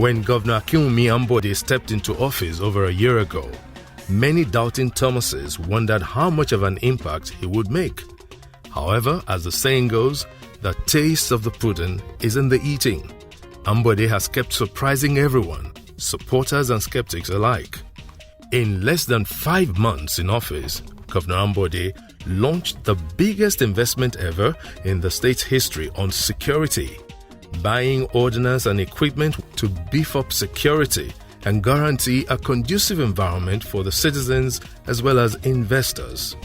When Governor Akinwumi Ambode stepped into office over a year ago, many doubting Thomases wondered how much of an impact he would make. However, as the saying goes, the taste of the pudding is in the eating. Ambode has kept surprising everyone, supporters and skeptics alike. In less than 5 months in office, Governor Ambode launched the biggest investment ever in the state's history on security, buying ordnance and equipment to beef up security and guarantee a conducive environment for the citizens as well as investors.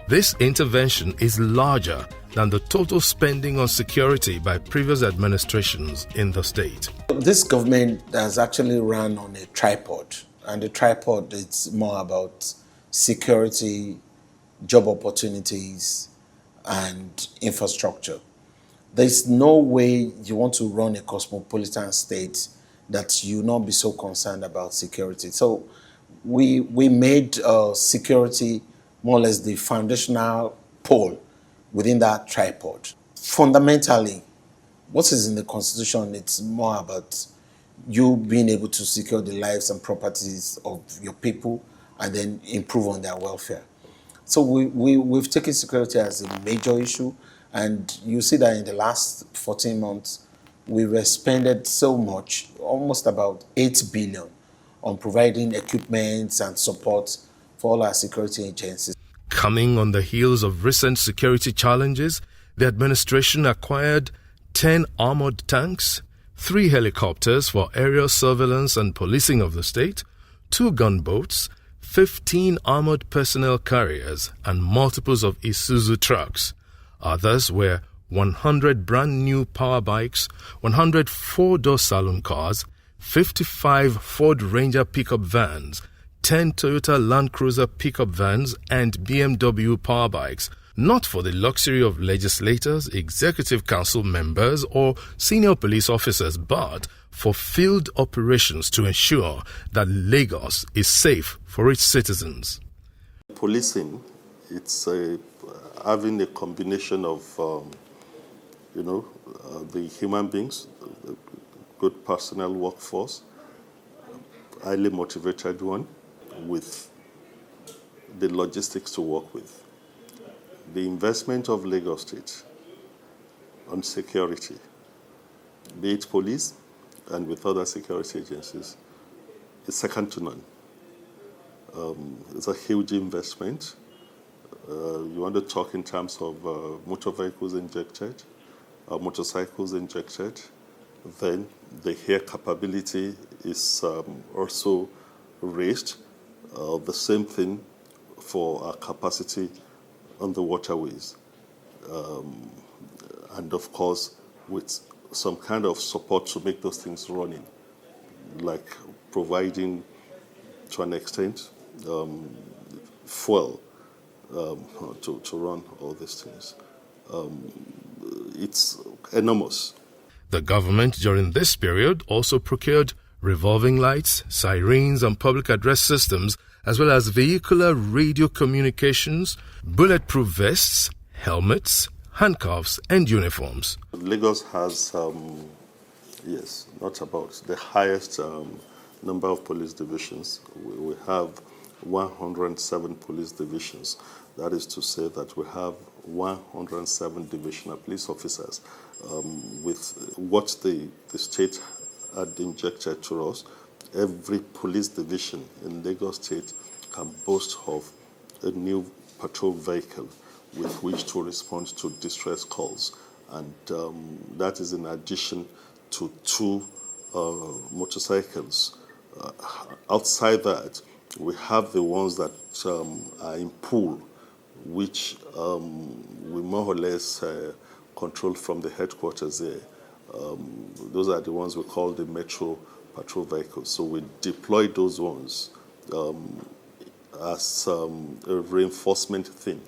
This intervention is larger than the total spending on security by previous administrations in the state. This government has actually run on a tripod, and the tripod is more about security, job opportunities, and infrastructure. There's no way you want to run a cosmopolitan state that you not be so concerned about security. So we made security more or less the foundational pole within that tripod. Fundamentally, what is in the Constitution, it's more about you being able to secure the lives and properties of your people and then improve on their welfare. So we've taken security as a major issue, and you see that in the last 14 months, we've expended so much, almost about 8 billion, on providing equipment and support for all our security agencies. Coming on the heels of recent security challenges, the administration acquired 10 armored tanks, 3 helicopters for aerial surveillance and policing of the state, 2 gunboats, 15 armored personnel carriers, and multiples of Isuzu trucks. Others were 100 brand new power bikes, 100 four-door saloon cars, 55 Ford Ranger pickup vans, 10 Toyota Land Cruiser pickup vans, and BMW power bikes, not for the luxury of legislators, executive council members, or senior police officers, but for field operations to ensure that Lagos is safe for its citizens. Policing, it's having a combination of, the human beings, the good personnel workforce, highly motivated one, with the logistics to work with. The investment of Lagos State on security, be it police and with other security agencies, is second to none. It's a huge investment. You want to talk in terms of motor vehicles injected, motorcycles injected, then the air capability is also raised. The same thing for our capacity on the waterways. And of course, with some kind of support to make those things running, like providing, to an extent, fuel to run all these things. It's enormous. The government during this period also procured revolving lights, sirens, and public address systems, as well as vehicular radio communications, bulletproof vests, helmets, handcuffs, and uniforms. Lagos has, not about the highest number of police divisions. We have 107 police divisions. That is to say that we have 107 divisional police officers. With what the state had injected to us, every police division in Lagos State can boast of a new patrol vehicle with which to respond to distress calls. And that is in addition to 2 motorcycles. Outside that, we have the ones that are in pool, which we more or less control from the headquarters there. Those are the ones we call the Metro Patrol vehicles. So we deploy those ones as a reinforcement thing.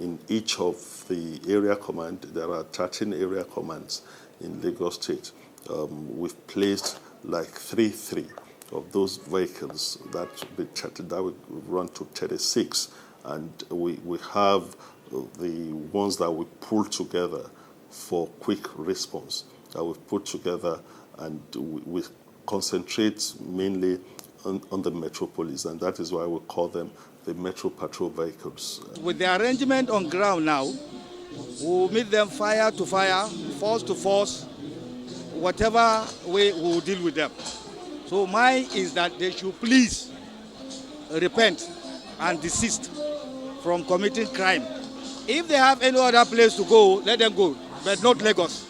In each of the area command, there are 13 area commands in Lagos State. We've placed like 3 of those vehicles that will run to 36. And we have the ones that we pull together for quick response, that we've put together, and we concentrate mainly on the metropolis, and that is why we call them the Metro Patrol vehicles. With the arrangement on ground now, we'll meet them fire to fire, force to force, whatever way we'll deal with them. So mine is that they should please repent and desist from committing crime. If they have any other place to go, let them go, but not Lagos.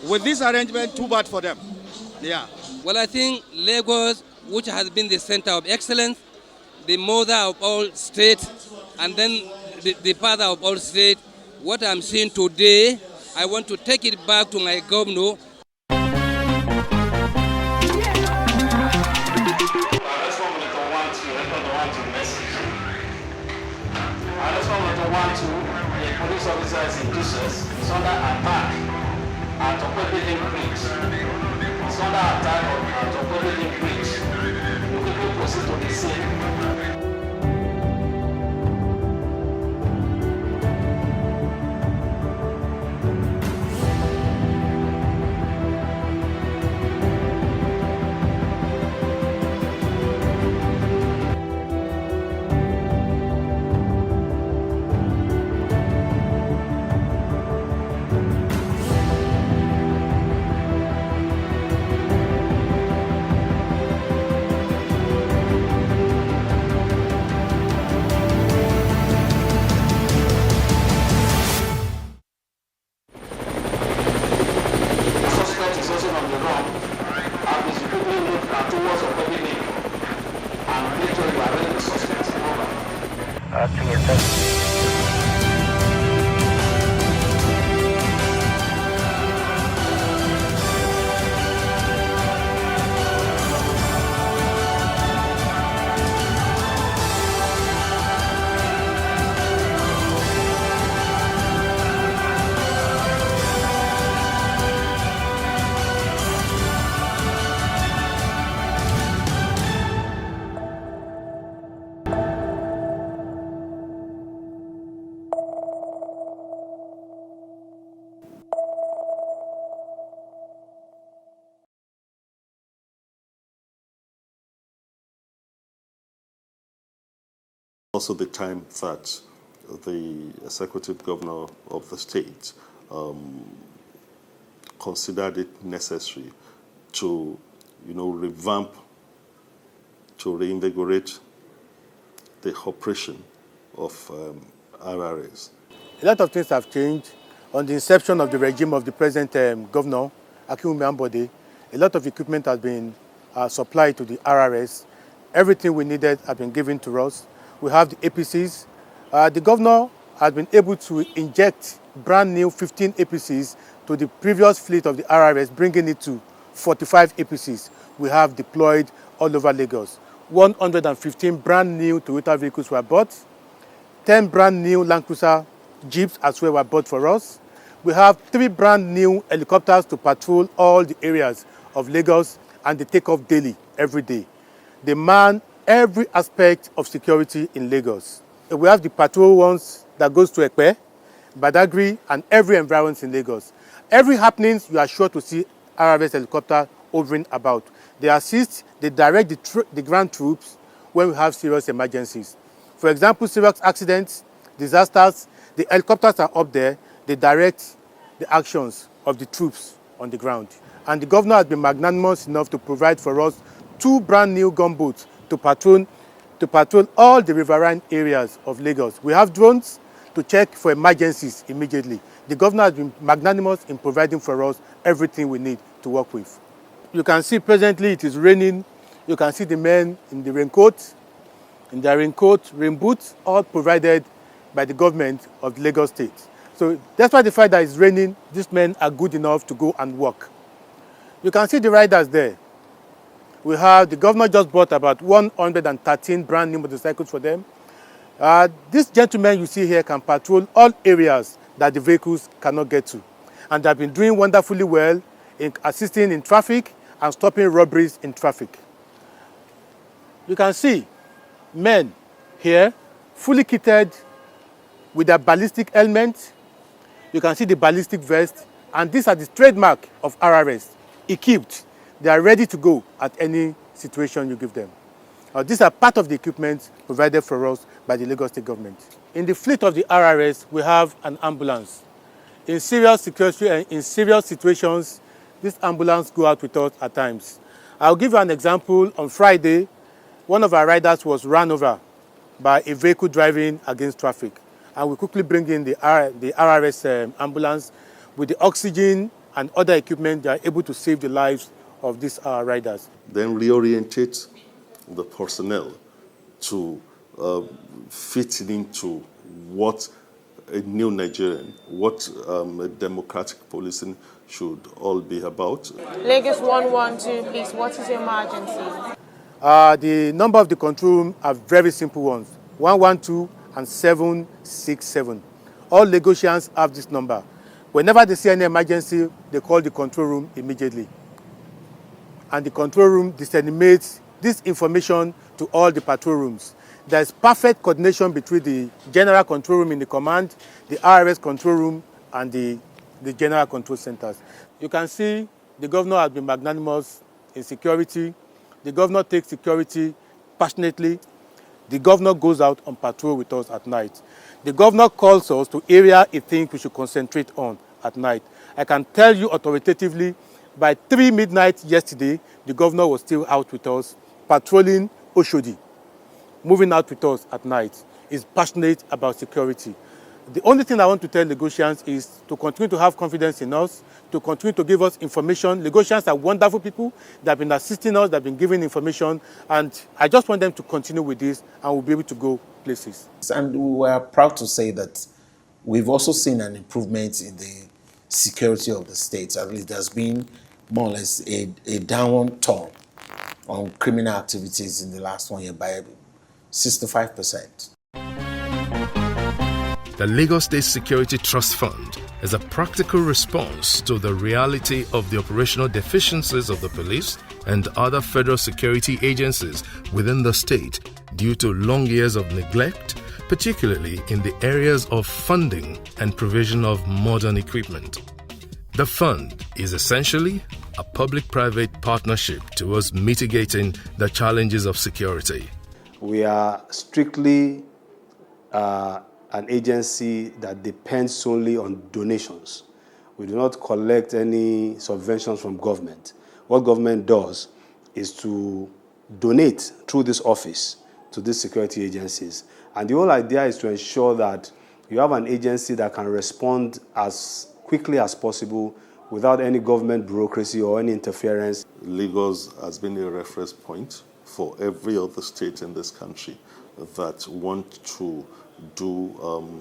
With this arrangement, too bad for them. Yeah. Well, I think Lagos, which has been the center of excellence, the mother of all states, and then the father of all states, what I'm seeing today, I want to take it back to my governor. The police officers in Jesus is under attack at Ambode Bridge. It's under attack at Ambode Bridge. We quickly proceed to the scene. Also the time that the executive governor of the state considered it necessary to, revamp, to reinvigorate the operation of RRS. A lot of things have changed. On the inception of the regime of the present governor, Ambode, a lot of equipment has been supplied to the RRS. Everything we needed has been given to us. We have the APCs. The governor has been able to inject brand new 15 APCs to the previous fleet of the RRS, bringing it to 45 APCs we have deployed all over Lagos. 115 brand new Toyota vehicles were bought. 10 brand new Land Cruiser Jeeps as well were bought for us. We have 3 brand new helicopters to patrol all the areas of Lagos, and they take off daily, every day. They man every aspect of security in Lagos. We have the patrol ones that goes to Ekpe, Badagry, and every environment in Lagos. Every happenings, you are sure to see RRS helicopter hovering about. They assist, they direct the ground troops when we have serious emergencies. For example, serious accidents, disasters, the helicopters are up there, they direct the actions of the troops on the ground. And the governor has been magnanimous enough to provide for us 2 brand new gunboats to patrol all the riverine areas of Lagos. We have drones to check for emergencies immediately. The governor has been magnanimous in providing for us everything we need to work with. You can see presently it is raining. You can see the men in the raincoat, rain boots, all provided by the government of the Lagos State. So despite the fact that it's raining, these men are good enough to go and work. You can see the riders there. The governor just bought about 113 brand new motorcycles for them. These gentlemen you see here can patrol all areas that the vehicles cannot get to. And they've been doing wonderfully well in assisting in traffic and stopping robberies in traffic. You can see men here fully kitted with their ballistic helmets. You can see the ballistic vest, and these are the trademark of RRS, equipped. They are ready to go at any situation you give them. These are part of the equipment provided for us by the Lagos State government. In the fleet of the RRS, we have an ambulance. In serious security and in serious situations, this ambulance go out with us at times. I'll give you an example. On Friday, one of our riders was run over by a vehicle driving against traffic. And we quickly bring in the RRS ambulance with the oxygen and other equipment that are able to save the lives of these riders. Then reorientate the personnel to fit into what a new Nigerian, what a democratic policing should all be about. Lagos 112, please. What is your emergency? The number of the control room are very simple ones, 112 and 767. All Lagosians have this number. Whenever they see any emergency, they call the control room immediately. And the control room disseminates this information to all the patrol rooms. There is perfect coordination between the general control room in the command, the RRS control room, and the general control centers. You can see the governor has been magnanimous in security. The governor takes security passionately. The governor goes out on patrol with us at night. The governor calls us to area he thinks we should concentrate on at night. I can tell you authoritatively, by 3 midnight yesterday, the governor was still out with us, patrolling Oshodi, moving out with us at night. He's passionate about security. The only thing I want to tell Lagosians is to continue to have confidence in us, to continue to give us information. Lagosians are wonderful people. They have been assisting us, they have been giving information, and I just want them to continue with this, and we'll be able to go places. And we are proud to say that we've also seen an improvement in the security of the state. At least there's been more or less a downward turn on criminal activities in the last 1 year by 65%. The Lagos State Security Trust Fund is a practical response to the reality of the operational deficiencies of the police and other federal security agencies within the state due to long years of neglect, particularly in the areas of funding and provision of modern equipment. The fund is essentially a public-private partnership towards mitigating the challenges of security. We are strictly an agency that depends solely on donations. We do not collect any subventions from government. What government does is to donate through this office to these security agencies. And the whole idea is to ensure that you have an agency that can respond as quickly as possible without any government bureaucracy or any interference. Lagos has been a reference point for every other state in this country that want to do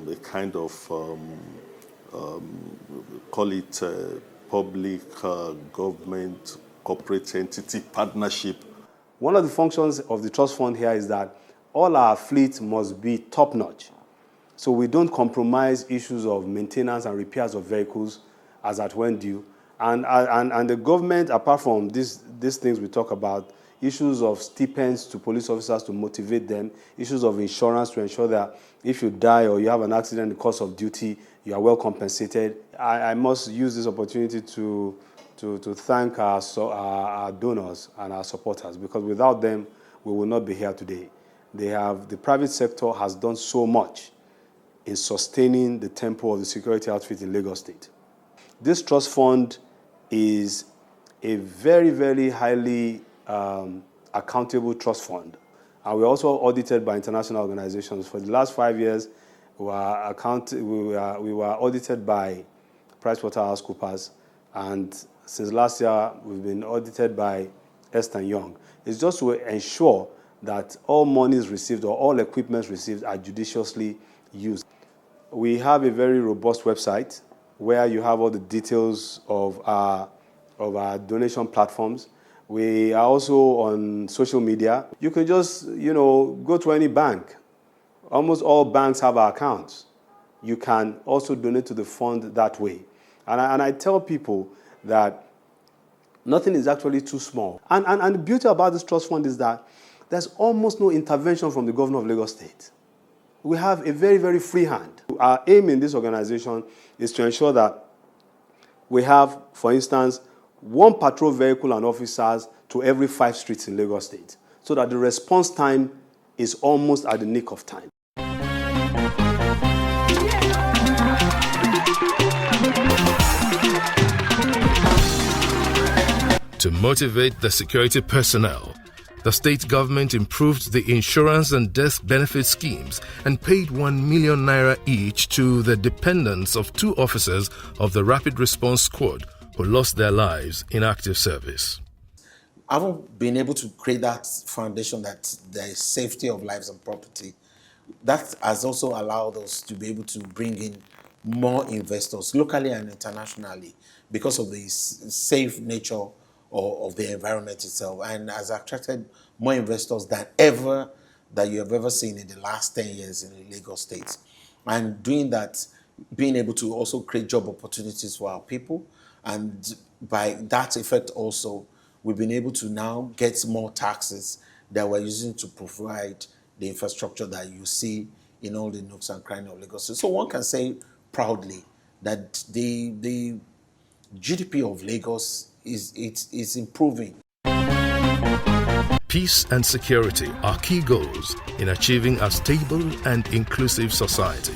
a kind of, call it public government corporate entity partnership. One of the functions of the trust fund here is that all our fleet must be top-notch. So we don't compromise issues of maintenance and repairs of vehicles as at when due. And the government, apart from these things we talk about, issues of stipends to police officers to motivate them, issues of insurance to ensure that if you die or you have an accident in the course of duty, you are well compensated. I must use this opportunity to thank our donors and our supporters, because without them, we will not be here today. The private sector has done so much in sustaining the tempo of the security outfit in Lagos State. This trust fund is a very, very highly accountable trust fund. And we're also audited by international organizations. For the last 5 years, we were audited by PricewaterhouseCoopers, and since last year, we've been audited by Ernst & Young. It's just to ensure that all monies received or all equipment received are judiciously used. We have a very robust website where you have all the details of our donation platforms. We are also on social media. You can just, go to any bank. Almost all banks have our accounts. You can also donate to the fund that way. And I tell people that nothing is actually too small. And the beauty about this trust fund is that there's almost no intervention from the governor of Lagos State. We have a very, very free hand. Our aim in this organization is to ensure that we have, for instance, 1 patrol vehicle and officers to every 5 streets in Lagos State, so that the response time is almost at the nick of time. To motivate the security personnel, the state government improved the insurance and death benefit schemes and paid 1 million naira each to the dependents of 2 officers of the Rapid Response Squad who lost their lives in active service. Having been able to create that foundation that there is safety of lives and property, that has also allowed us to be able to bring in more investors locally and internationally because of the safe nature of the environment itself, and has attracted more investors than ever that you have ever seen in the last 10 years in the Lagos State. And doing that, being able to also create job opportunities for our people, and by that effect also, we've been able to now get more taxes that we're using to provide the infrastructure that you see in all the nooks and crannies of Lagos. So one can say proudly that the GDP of Lagos is improving. Peace and security are key goals in achieving a stable and inclusive society.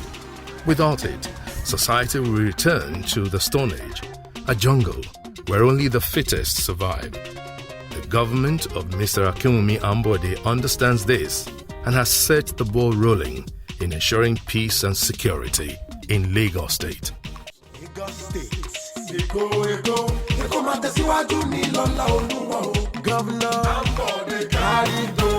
Without it, society will return to the Stone Age, a jungle where only the fittest survive. The government of Mr. Akinwumi Ambode understands this and has set the ball rolling in ensuring peace and security in Lagos State. Governor Ambode Carido.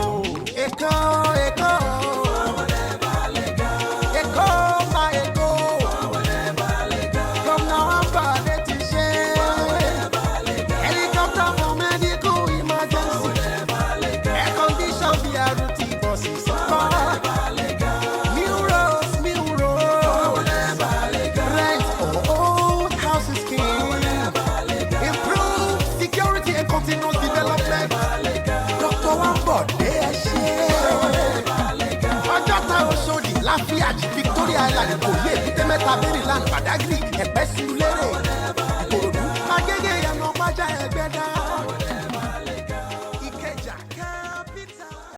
Victoria Island, Maryland, Badagry,